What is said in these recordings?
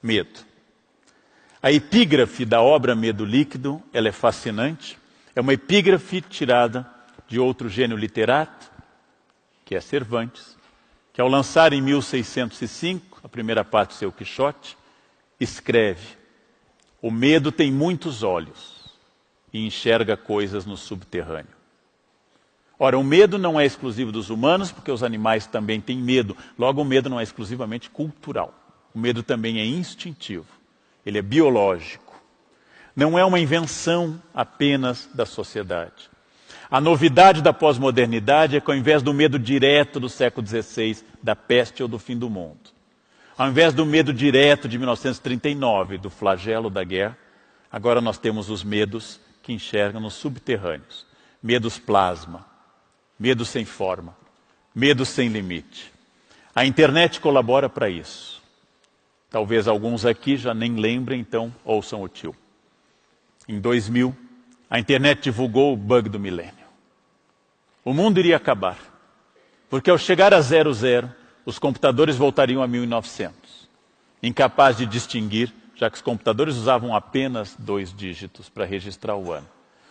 Medo. A epígrafe da obra Medo Líquido, ela é fascinante. É uma epígrafe tirada de outro gênio literato, que é Cervantes, que ao lançar em 1605, a primeira parte do seu Quixote, escreve: o medo tem muitos olhos e enxerga coisas no subterrâneo. Ora, o medo não é exclusivo dos humanos, porque os animais também têm medo. Logo, o medo não é exclusivamente cultural. O medo também é instintivo. Ele é biológico. Não é uma invenção apenas da sociedade. A novidade da pós-modernidade é que, ao invés do medo direto do século XVI, da peste ou do fim do mundo, ao invés do medo direto de 1939, do flagelo da guerra, agora nós temos os medos que enxergam nos subterrâneos. Medos plasma, medo sem forma, medo sem limite. A internet colabora para isso. Talvez alguns aqui já nem lembrem, então ouçam o tio. Em 2000, a internet divulgou o bug do milênio. O mundo iria acabar, porque ao chegar a 00, os computadores voltariam a 1900. Incapaz de distinguir, já que os computadores usavam apenas 2 dígitos para registrar o ano.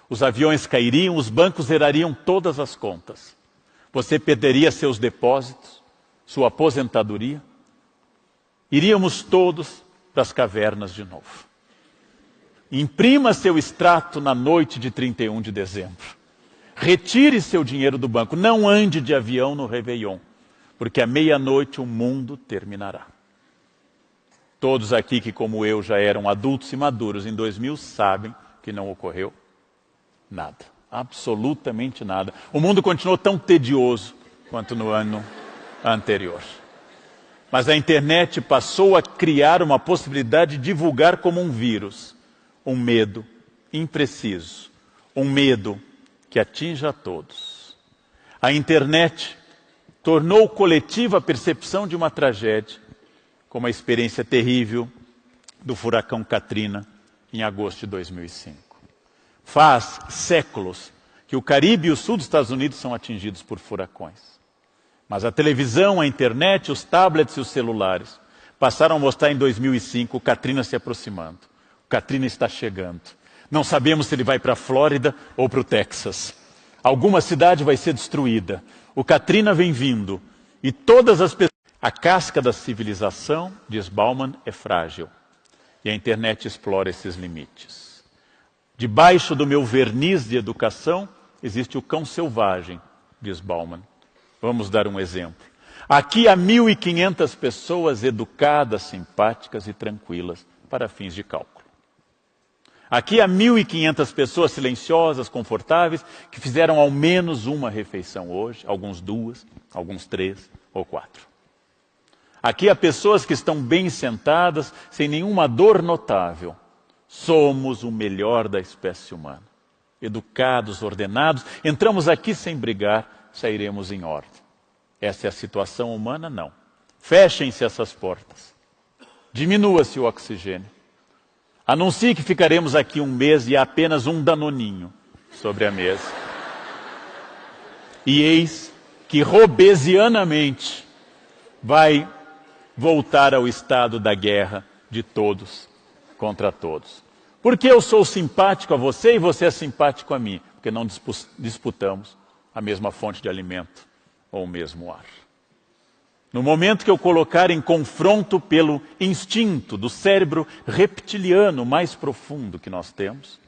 Os aviões cairiam, os bancos zerariam todas as contas. Você perderia seus depósitos, sua aposentadoria. Iríamos todos para as cavernas de novo. Imprima seu extrato na noite de 31 de dezembro. Retire seu dinheiro do banco. Não ande de avião no Réveillon, porque à meia-noite o mundo terminará. Todos aqui que, como eu, já eram adultos e maduros em 2000, sabem que não ocorreu nada. Absolutamente nada. O mundo continuou tão tedioso quanto no ano anterior. Mas a internet passou a criar uma possibilidade de divulgar como um vírus um medo impreciso, um medo que atinge a todos. A internet tornou coletiva a percepção de uma tragédia, como a experiência terrível do furacão Katrina em agosto de 2005. Faz séculos que o Caribe e o sul dos Estados Unidos são atingidos por furacões. Mas a televisão, a internet, os tablets e os celulares passaram a mostrar em 2005 o Katrina se aproximando. O Katrina está chegando. Não sabemos se ele vai para a Flórida ou para o Texas. Alguma cidade vai ser destruída. O Katrina vem vindo. E todas as pessoas... A casca da civilização, diz Bauman, é frágil. E a internet explora esses limites. Debaixo do meu verniz de educação existe o cão selvagem, diz Bauman. Vamos dar um exemplo. Aqui há 1.500 pessoas educadas, simpáticas e tranquilas para fins de cálculo. Aqui há 1.500 pessoas silenciosas, confortáveis, que fizeram ao menos uma refeição hoje, alguns 2, alguns 3 ou 4. Aqui há pessoas que estão bem sentadas, sem nenhuma dor notável. Somos o melhor da espécie humana. Educados, ordenados, entramos aqui sem brigar, sairemos em ordem. Essa é a situação humana? Não. Fechem-se essas portas. Diminua-se o oxigênio. Anuncie que ficaremos aqui um mês e há apenas um danoninho sobre a mesa. E eis que robesianamente vai voltar ao estado da guerra de todos contra todos. Porque eu sou simpático a você e você é simpático a mim? Porque não disputamos a mesma fonte de alimento ou o mesmo ar. No momento que eu colocar em confronto pelo instinto do cérebro reptiliano mais profundo que nós temos,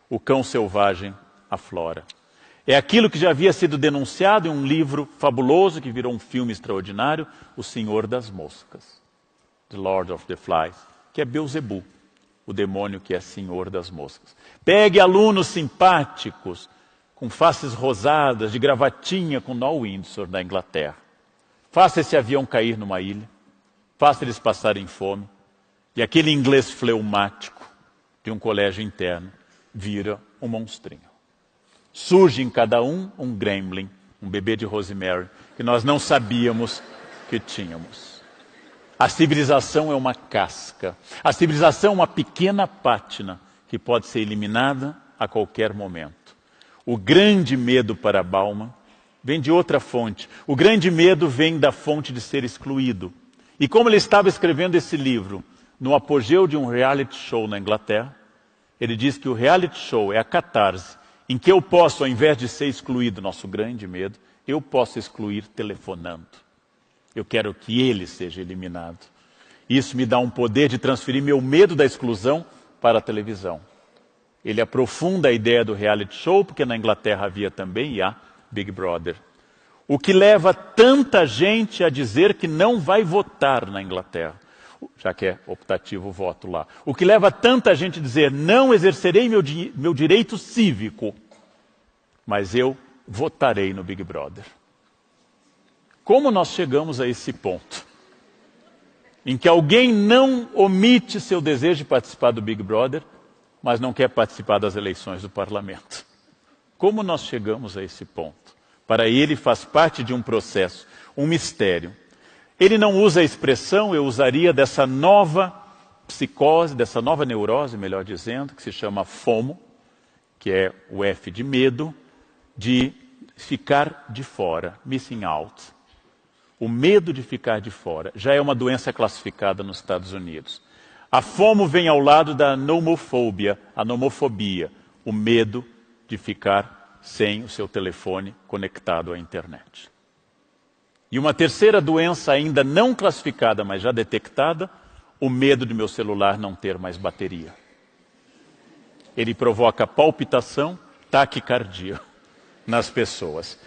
o cão selvagem aflora. É aquilo que já havia sido denunciado em um livro fabuloso que virou um filme extraordinário, O Senhor das Moscas, The Lord of the Flies, que é Beelzebub, o demônio que é senhor das moscas. Pegue alunos simpáticos, com faces rosadas, de gravatinha com nó Windsor da Inglaterra. Faça esse avião cair numa ilha, faça eles passarem fome, e aquele inglês fleumático de um colégio interno vira um monstrinho. Surge em cada um gremlin, um bebê de Rosemary, que nós não sabíamos que tínhamos. A civilização é uma casca. A civilização é uma pequena pátina que pode ser eliminada a qualquer momento. O grande medo para Bauman vem de outra fonte. O grande medo vem da fonte de ser excluído. E como ele estava escrevendo esse livro, no apogeu de um reality show na Inglaterra. Ele diz que o reality show é a catarse em que eu posso, ao invés de ser excluído, nosso grande medo, eu posso excluir telefonando. Eu quero que ele seja eliminado. Isso me dá um poder de transferir meu medo da exclusão para a televisão. Ele aprofunda a ideia do reality show, porque na Inglaterra havia também e há Big Brother. O que leva tanta gente a dizer que não vai votar na Inglaterra, já que é optativo o voto lá. O que leva tanta gente a dizer, não exercerei meu direito cívico, mas eu votarei no Big Brother. Como nós chegamos a esse ponto? Em que alguém não omite seu desejo de participar do Big Brother, mas não quer participar das eleições do parlamento. Como nós chegamos a esse ponto? Para ele faz parte de um processo, um mistério. Ele não usa a expressão, eu usaria dessa nova psicose, dessa nova neurose, melhor dizendo, que se chama FOMO, que é o F de medo, de ficar de fora, missing out. O medo de ficar de fora já é uma doença classificada nos Estados Unidos. A FOMO vem ao lado da nomofobia, a nomofobia, o medo de ficar sem o seu telefone conectado à internet. E uma terceira doença ainda não classificada, mas já detectada, o medo de meu celular não ter mais bateria. Ele provoca palpitação, taquicardia nas pessoas.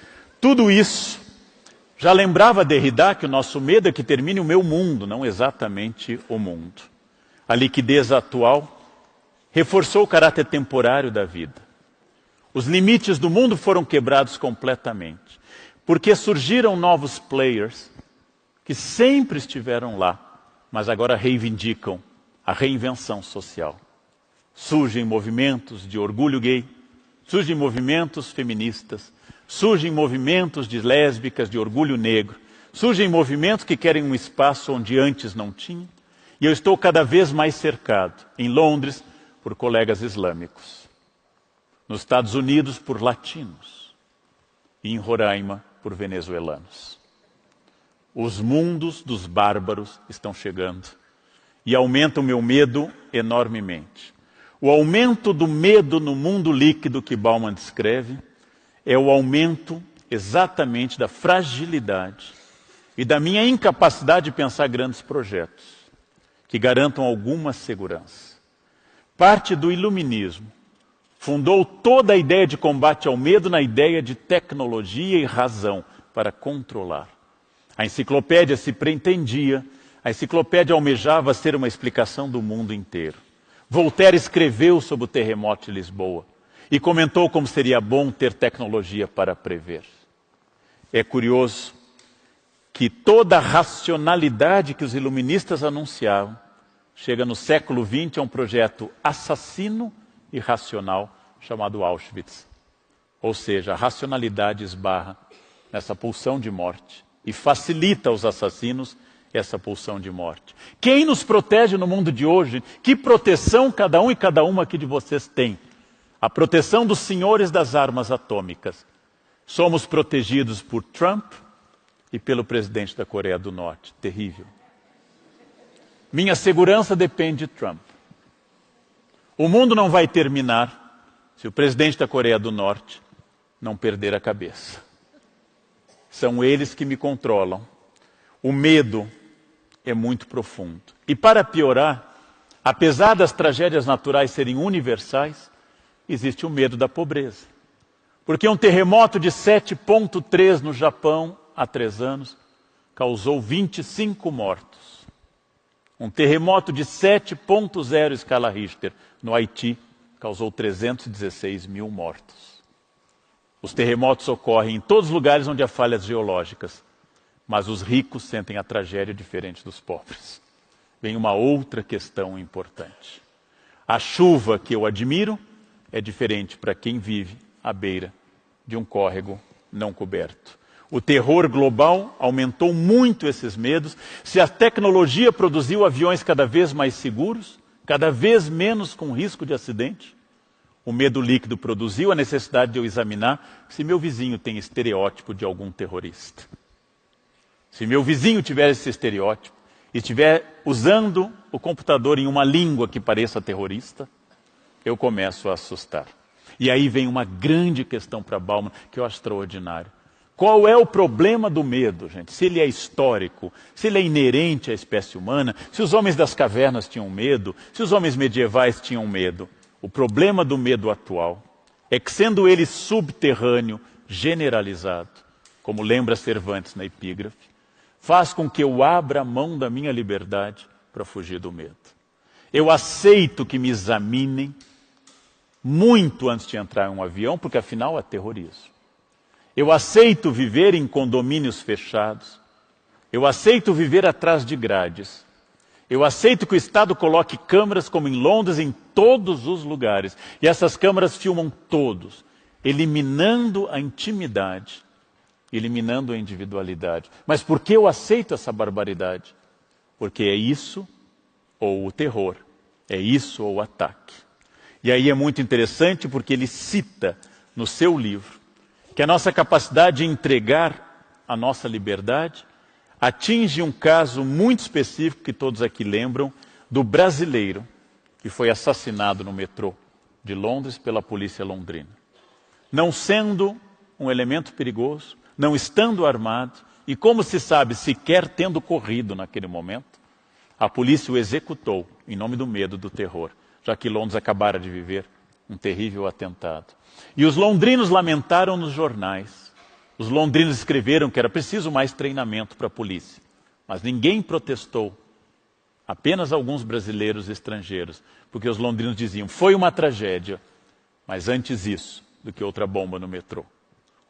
Tudo isso já lembrava Derrida que o nosso medo é que termine o meu mundo, não exatamente o mundo. A liquidez atual reforçou o caráter temporário da vida. Os limites do mundo foram quebrados completamente. Porque surgiram novos players que sempre estiveram lá, mas agora reivindicam a reinvenção social. Surgem movimentos de orgulho gay, surgem movimentos feministas, surgem movimentos de lésbicas, de orgulho negro, surgem movimentos que querem um espaço onde antes não tinha. E eu estou cada vez mais cercado, em Londres, por colegas islâmicos, nos Estados Unidos, por latinos, e em Roraima, por venezuelanos. Os mundos dos bárbaros estão chegando e aumenta o meu medo enormemente. O aumento do medo no mundo líquido que Bauman descreve é o aumento exatamente da fragilidade e da minha incapacidade de pensar grandes projetos que garantam alguma segurança. Parte do iluminismo fundou toda a ideia de combate ao medo na ideia de tecnologia e razão para controlar. A enciclopédia se pretendia, a enciclopédia almejava ser uma explicação do mundo inteiro. Voltaire escreveu sobre o terremoto de Lisboa e comentou como seria bom ter tecnologia para prever. É curioso que toda a racionalidade que os iluministas anunciavam chega no século XX a um projeto assassino irracional chamado Auschwitz. Ou seja, a racionalidade esbarra nessa pulsão de morte e facilita aos assassinos essa pulsão de morte. Quem nos protege no mundo de hoje? Que proteção cada um e cada uma aqui de vocês tem? A proteção dos senhores das armas atômicas. Somos protegidos por Trump e pelo presidente da Coreia do Norte. Terrível. Minha segurança depende de Trump. O mundo não vai terminar se o presidente da Coreia do Norte não perder a cabeça. São eles que me controlam. O medo é muito profundo. E para piorar, apesar das tragédias naturais serem universais, existe o medo da pobreza. Porque um terremoto de 7,3 no Japão, há 3 anos, causou 25 mortos. Um terremoto de 7,0 escala Richter no Haiti causou 316 mil mortos. Os terremotos ocorrem em todos os lugares onde há falhas geológicas, mas os ricos sentem a tragédia diferente dos pobres. Vem uma outra questão importante. A chuva que eu admiro é diferente para quem vive à beira de um córrego não coberto. O terror global aumentou muito esses medos. Se a tecnologia produziu aviões cada vez mais seguros, cada vez menos com risco de acidente, o medo líquido produziu a necessidade de eu examinar se meu vizinho tem estereótipo de algum terrorista. Se meu vizinho tiver esse estereótipo, e estiver usando o computador em uma língua que pareça terrorista, eu começo a assustar. E aí vem uma grande questão para Bauman, que eu acho extraordinário. Qual é o problema do medo, gente? Se ele é histórico, se ele é inerente à espécie humana, se os homens das cavernas tinham medo, se os homens medievais tinham medo. O problema do medo atual é que, sendo ele subterrâneo, generalizado, como lembra Cervantes na epígrafe, faz com que eu abra a mão da minha liberdade para fugir do medo. Eu aceito que me examinem muito antes de entrar em um avião, porque afinal é terrorismo. Eu aceito viver em condomínios fechados. Eu aceito viver atrás de grades. Eu aceito que o Estado coloque câmeras, como em Londres, em todos os lugares. E essas câmeras filmam todos, eliminando a intimidade, eliminando a individualidade. Mas por que eu aceito essa barbaridade? Porque é isso ou o terror, é isso ou o ataque. E aí é muito interessante porque ele cita no seu livro que a nossa capacidade de entregar a nossa liberdade atinge um caso muito específico que todos aqui lembram, do brasileiro que foi assassinado no metrô de Londres pela polícia londrina. Não sendo um elemento perigoso, não estando armado e, como se sabe, sequer tendo corrido naquele momento, a polícia o executou em nome do medo, do terror, já que Londres acabara de viver um terrível atentado. E os londrinos lamentaram nos jornais. Os londrinos escreveram que era preciso mais treinamento para a polícia. Mas ninguém protestou, apenas alguns brasileiros e estrangeiros, porque os londrinos diziam, foi uma tragédia, mas antes isso do que outra bomba no metrô.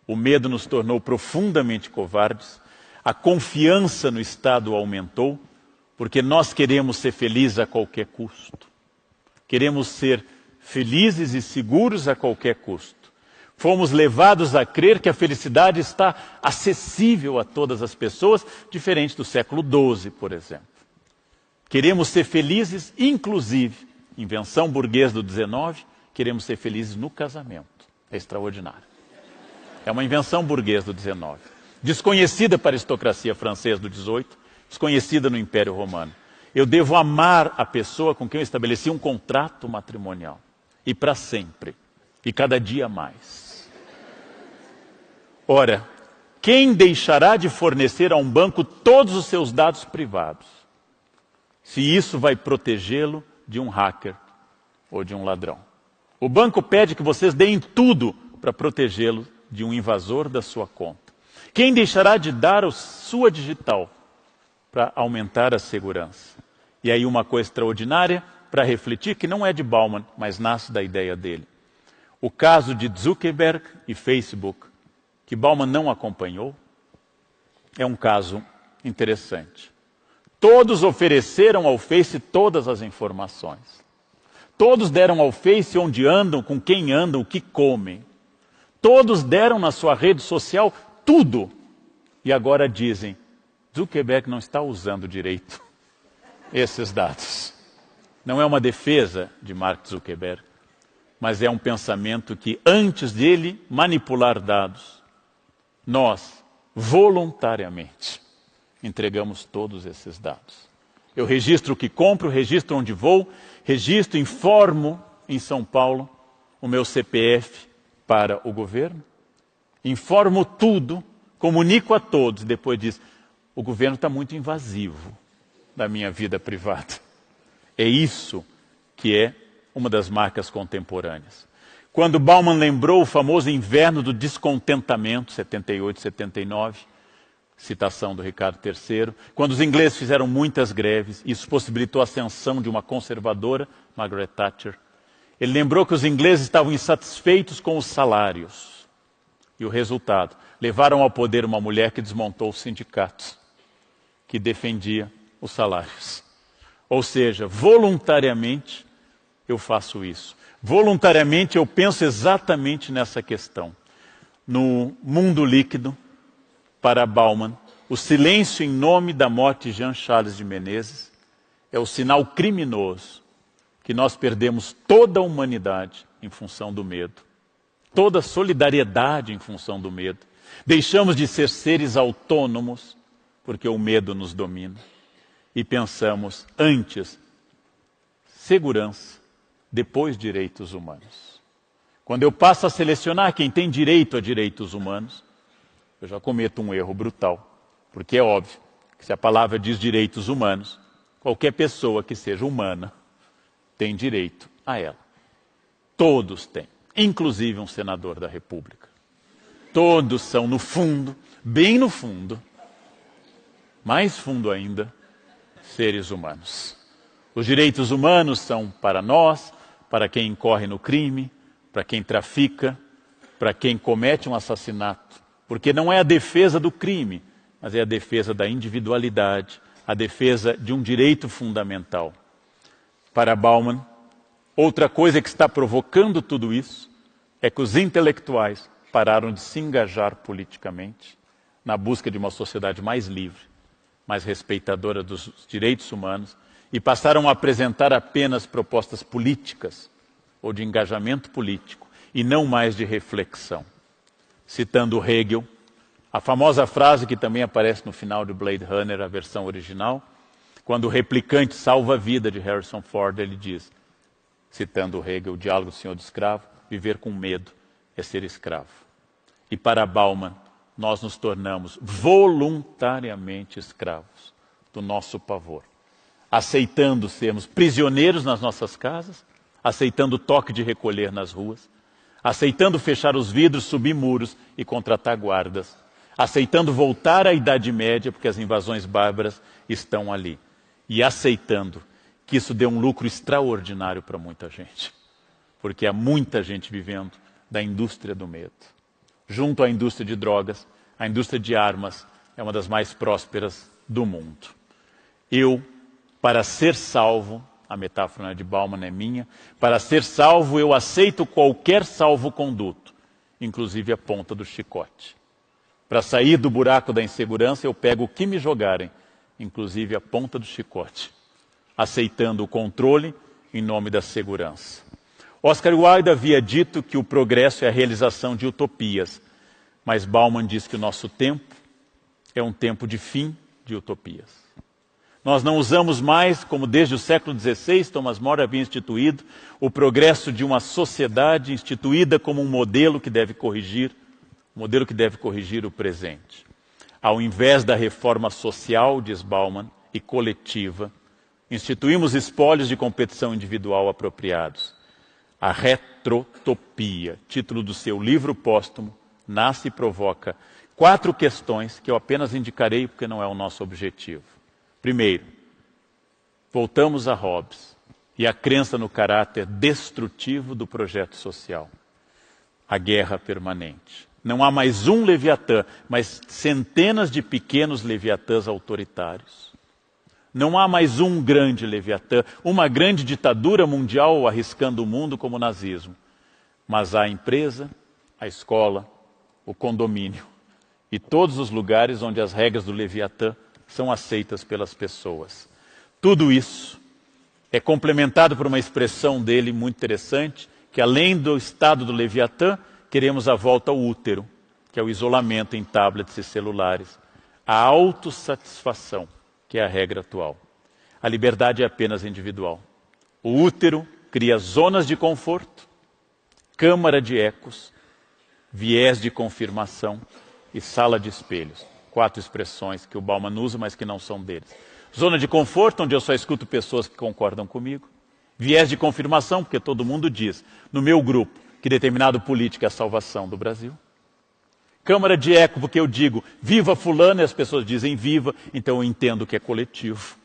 O medo nos tornou profundamente covardes, a confiança no Estado aumentou, porque nós queremos ser felizes a qualquer custo. Queremos ser felizes e seguros a qualquer custo. Fomos levados a crer que a felicidade está acessível a todas as pessoas, diferente do século XII, por exemplo. Queremos ser felizes, inclusive, invenção burguesa do XIX, queremos ser felizes no casamento. É extraordinário. É uma invenção burguesa do XIX. Desconhecida para a aristocracia francesa do XVIII, desconhecida no Império Romano. Eu devo amar a pessoa com quem eu estabeleci um contrato matrimonial. E para sempre. E cada dia mais. Ora, quem deixará de fornecer a um banco todos os seus dados privados? Se isso vai protegê-lo de um hacker ou de um ladrão. O banco pede que vocês deem tudo para protegê-lo de um invasor da sua conta. Quem deixará de dar a sua digital para aumentar a segurança? E aí uma coisa extraordinária para refletir, que não é de Bauman, mas nasce da ideia dele. O caso de Zuckerberg e Facebook, que Bauman não acompanhou, é um caso interessante. Todos ofereceram ao Face todas as informações. Todos deram ao Face onde andam, com quem andam, o que comem. Todos deram na sua rede social tudo. E agora dizem, Zuckerberg não está usando direito esses dados. Não é uma defesa de Mark Zuckerberg, mas é um pensamento que, antes dele manipular dados, nós, voluntariamente, entregamos todos esses dados. Eu registro o que compro, registro onde vou, registro, informo em São Paulo o meu CPF para o governo, informo tudo, comunico a todos, depois diz, o governo está muito invasivo da minha vida privada. É isso que é uma das marcas contemporâneas. Quando Bauman lembrou o famoso inverno do descontentamento, 78, 79, citação do Ricardo III, quando os ingleses fizeram muitas greves, isso possibilitou a ascensão de uma conservadora, Margaret Thatcher. Ele lembrou que os ingleses estavam insatisfeitos com os salários. E o resultado, levaram ao poder uma mulher que desmontou os sindicatos, que defendia os salários. Ou seja, voluntariamente eu faço isso. Voluntariamente eu penso exatamente nessa questão. No mundo líquido, para Bauman, o silêncio em nome da morte de Jean Charles de Menezes é o sinal criminoso que nós perdemos toda a humanidade em função do medo. Toda a solidariedade em função do medo. Deixamos de ser seres autônomos porque o medo nos domina. e pensamos antes segurança, depois direitos humanos. Quando eu passo a selecionar quem tem direito a direitos humanos, eu já cometo um erro brutal, porque é óbvio que se a palavra diz direitos humanos, qualquer pessoa que seja humana tem direito a ela. Todos têm, inclusive um senador da República. Todos são, no fundo, bem no fundo, mais fundo ainda, seres humanos. Os direitos humanos são para nós, para quem incorre no crime, para quem trafica, para quem comete um assassinato. Porque não é a defesa do crime, mas é a defesa da individualidade, a defesa de um direito fundamental. Para Bauman, outra coisa que está provocando tudo isso é que os intelectuais pararam de se engajar politicamente na busca de uma sociedade mais livre, mais respeitadora dos direitos humanos, e passaram a apresentar apenas propostas políticas ou de engajamento político e não mais de reflexão. Citando Hegel, a famosa frase que também aparece no final de Blade Runner, a versão original, quando o replicante salva a vida de Harrison Ford, ele diz, citando Hegel, o diálogo do Senhor do Escravo, viver com medo é ser escravo. E para Bauman, nós nos tornamos voluntariamente escravos do nosso pavor, aceitando sermos prisioneiros nas nossas casas, aceitando o toque de recolher nas ruas, aceitando fechar os vidros, subir muros e contratar guardas, aceitando voltar à Idade Média, porque as invasões bárbaras estão ali, e aceitando que isso dê um lucro extraordinário para muita gente, porque há muita gente vivendo da indústria do medo. Junto à indústria de drogas, a indústria de armas é uma das mais prósperas do mundo. Eu, para ser salvo, a metáfora de Bauman é minha, para ser salvo eu aceito qualquer salvo-conduto, inclusive a ponta do chicote. Para sair do buraco da insegurança eu pego o que me jogarem, inclusive a ponta do chicote, aceitando o controle em nome da segurança. Oscar Wilde havia dito que o progresso é a realização de utopias, mas Bauman diz que o nosso tempo é um tempo de fim de utopias. Nós não usamos mais, como desde o século XVI, Thomas More havia instituído, o progresso de uma sociedade instituída como um modelo que deve corrigir o presente. Ao invés da reforma social, diz Bauman, e coletiva, instituímos espólios de competição individual apropriados. A retrotopia, título do seu livro póstumo, nasce e provoca 4 questões que eu apenas indicarei porque não é o nosso objetivo. Primeiro, voltamos a Hobbes e a crença no caráter destrutivo do projeto social. A guerra permanente. Não há mais um Leviatã, mas centenas de pequenos Leviatãs autoritários. Não há mais um grande Leviatã, uma grande ditadura mundial arriscando o mundo como o nazismo. Mas há a empresa, a escola, o condomínio e todos os lugares onde as regras do Leviatã são aceitas pelas pessoas. Tudo isso é complementado por uma expressão dele muito interessante, que além do estado do Leviatã, queremos a volta ao útero, que é o isolamento em tablets e celulares. A autossatisfação, que é a regra atual. A liberdade é apenas individual. O útero cria zonas de conforto, câmara de ecos, viés de confirmação e sala de espelhos. 4 expressões que o Bauman usa, mas que não são deles. Zona de conforto, onde eu só escuto pessoas que concordam comigo. Viés de confirmação, porque todo mundo diz, no meu grupo, que determinado político é a salvação do Brasil. Câmara de eco, porque eu digo, viva fulano, e as pessoas dizem viva, então eu entendo que é coletivo.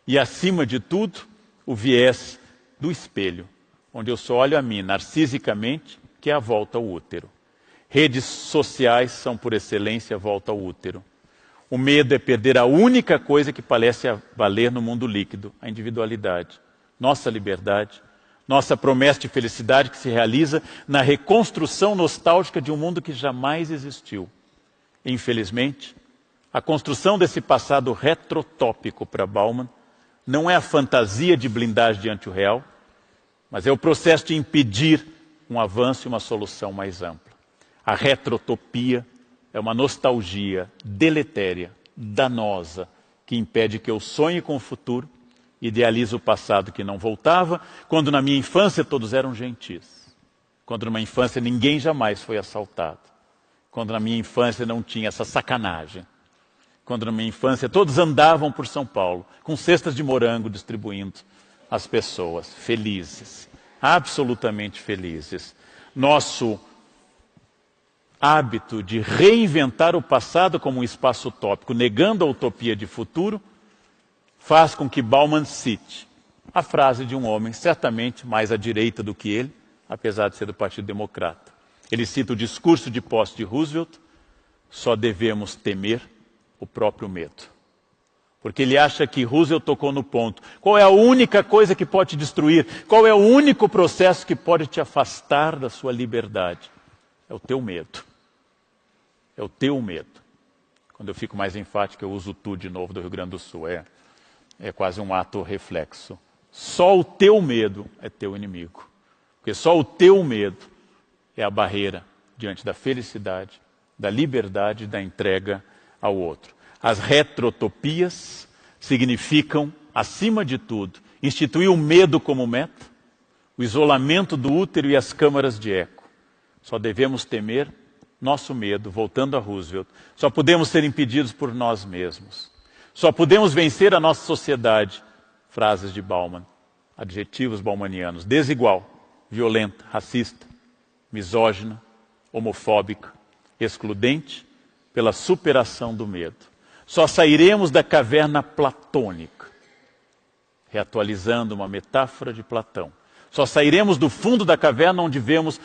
E acima de tudo, o viés do espelho, onde eu só olho a mim narcisicamente, que é a volta ao útero. Redes sociais são, por excelência, a volta ao útero. O medo é perder a única coisa que parece valer no mundo líquido, a individualidade, nossa liberdade, nossa promessa de felicidade que se realiza na reconstrução nostálgica de um mundo que jamais existiu. Infelizmente, a construção desse passado retrotópico para Bauman não é a fantasia de blindagem diante o real, mas é o processo de impedir um avanço e uma solução mais ampla. A retrotopia é uma nostalgia deletéria, danosa que impede que eu sonhe com o futuro, idealize o passado que não voltava, quando na minha infância todos eram gentis, quando na minha infância ninguém jamais foi assaltado, quando na minha infância não tinha essa sacanagem, quando na minha infância todos andavam por São Paulo com cestas de morango distribuindo às pessoas, felizes, absolutamente felizes. Nosso hábito de reinventar o passado como um espaço utópico, negando a utopia de futuro, faz com que Bauman cite a frase de um homem certamente mais à direita do que ele, apesar de ser do Partido Democrata. Ele cita o discurso de posse de Roosevelt: só devemos temer o próprio medo. Porque ele acha que Roosevelt tocou no ponto. Qual é a única coisa que pode te destruir? Qual é o único processo que pode te afastar da sua liberdade? É o teu medo. É o teu medo. Quando eu fico mais enfático, eu uso o tu de novo do Rio Grande do Sul. É quase um ato reflexo. Só o teu medo é teu inimigo. Porque só o teu medo é a barreira diante da felicidade, da liberdade e da entrega ao outro. As retrotopias significam, acima de tudo, instituir o medo como meta, o isolamento do útero e as câmaras de eco. Só devemos temer nosso medo, voltando a Roosevelt. Só podemos ser impedidos por nós mesmos. Só podemos vencer a nossa sociedade. Frases de Bauman, adjetivos baumanianos: desigual, violenta, racista, misógina, homofóbica, excludente, pela superação do medo. Só sairemos da caverna platônica, reatualizando uma metáfora de Platão. Só sairemos do fundo da caverna onde vemos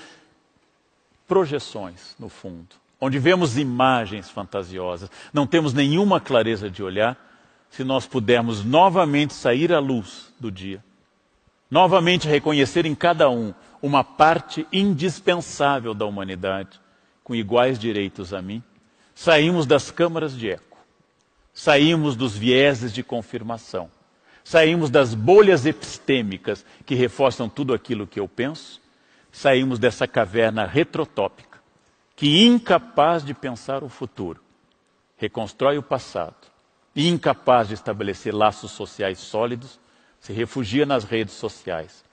projeções no fundo, onde vemos imagens fantasiosas. Não temos nenhuma clareza de olhar se nós pudermos novamente sair à luz do dia, novamente reconhecer em cada um uma parte indispensável da humanidade, com iguais direitos a mim. Saímos das câmaras de eco. Saímos dos vieses de confirmação. Saímos das bolhas epistêmicas que reforçam tudo aquilo que eu penso. Saímos dessa caverna retrotópica, que, incapaz de pensar o futuro, reconstrói o passado, e incapaz de estabelecer laços sociais sólidos, se refugia nas redes sociais.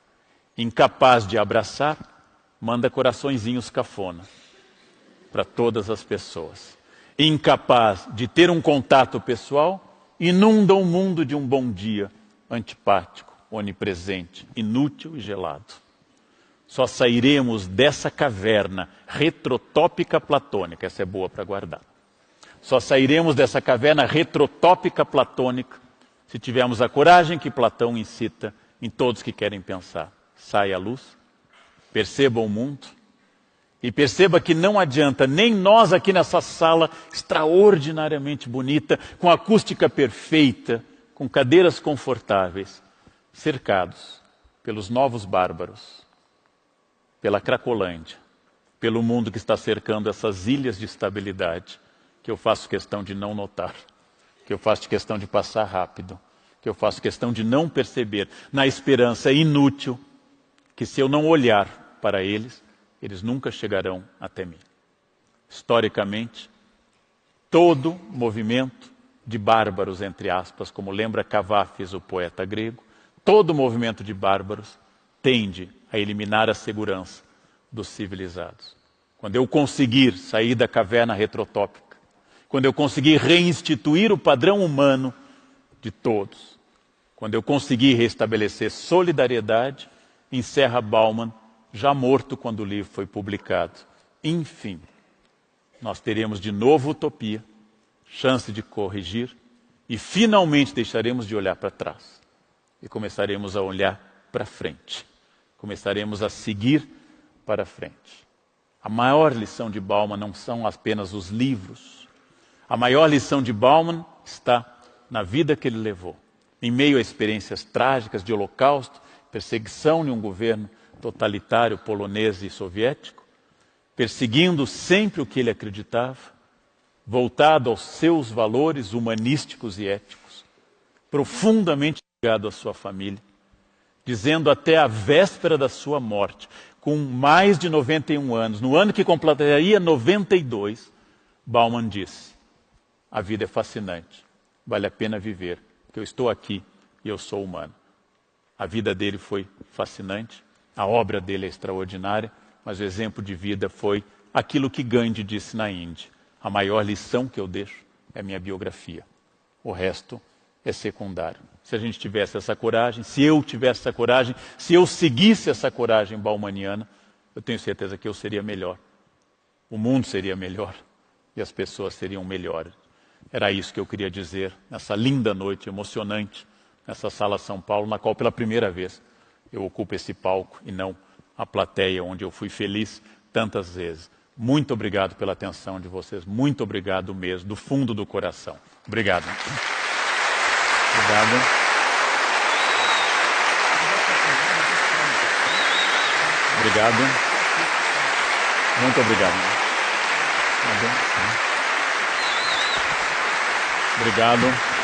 Incapaz de abraçar, manda coraçõezinhos cafona para todas as pessoas. Incapaz de ter um contato pessoal, inunda o mundo de um bom dia antipático, onipresente, inútil e gelado. Só sairemos dessa caverna retrotópica platônica, essa é boa para guardar. Só sairemos dessa caverna retrotópica platônica se tivermos a coragem que Platão incita em todos que querem pensar. Saia à luz, perceba o mundo, e perceba que não adianta nem nós aqui nessa sala extraordinariamente bonita, com acústica perfeita, com cadeiras confortáveis, cercados pelos novos bárbaros, pela Cracolândia, pelo mundo que está cercando essas ilhas de estabilidade, que eu faço questão de não notar, que eu faço questão de passar rápido, que eu faço questão de não perceber, na esperança inútil que, se eu não olhar para eles, eles nunca chegarão até mim. Historicamente, todo movimento de bárbaros, entre aspas, como lembra Cavafis, o poeta grego, todo movimento de bárbaros tende a eliminar a segurança dos civilizados. Quando eu conseguir sair da caverna retrotópica, quando eu conseguir reinstituir o padrão humano de todos, quando eu conseguir restabelecer solidariedade, encerra Bauman, já morto quando o livro foi publicado. Enfim, nós teremos de novo utopia, chance de corrigir, e finalmente deixaremos de olhar para trás e começaremos a olhar para frente. Começaremos a seguir para frente. A maior lição de Bauman não são apenas os livros. A maior lição de Bauman está na vida que ele levou. Em meio a experiências trágicas de holocausto, perseguição de um governo totalitário polonês e soviético, perseguindo sempre o que ele acreditava, voltado aos seus valores humanísticos e éticos, profundamente ligado à sua família, dizendo até a véspera da sua morte, com mais de 91 anos, no ano que completaria 92, Bauman disse: a vida é fascinante, vale a pena viver, porque eu estou aqui e eu sou humano. A vida dele foi fascinante, a obra dele é extraordinária, mas o exemplo de vida foi aquilo que Gandhi disse na Índia. A maior lição que eu deixo é a minha biografia. O resto é secundário. Se a gente tivesse essa coragem, se eu tivesse essa coragem, se eu seguisse essa coragem baumaniana, eu tenho certeza que eu seria melhor. O mundo seria melhor e as pessoas seriam melhores. Era isso que eu queria dizer nessa linda noite emocionante, nessa Sala São Paulo, na qual pela primeira vez eu ocupo esse palco e não a plateia onde eu fui feliz tantas vezes. Muito obrigado pela atenção de vocês, muito obrigado mesmo, do fundo do coração. Obrigado. Obrigado. Obrigado. Muito obrigado. Obrigado.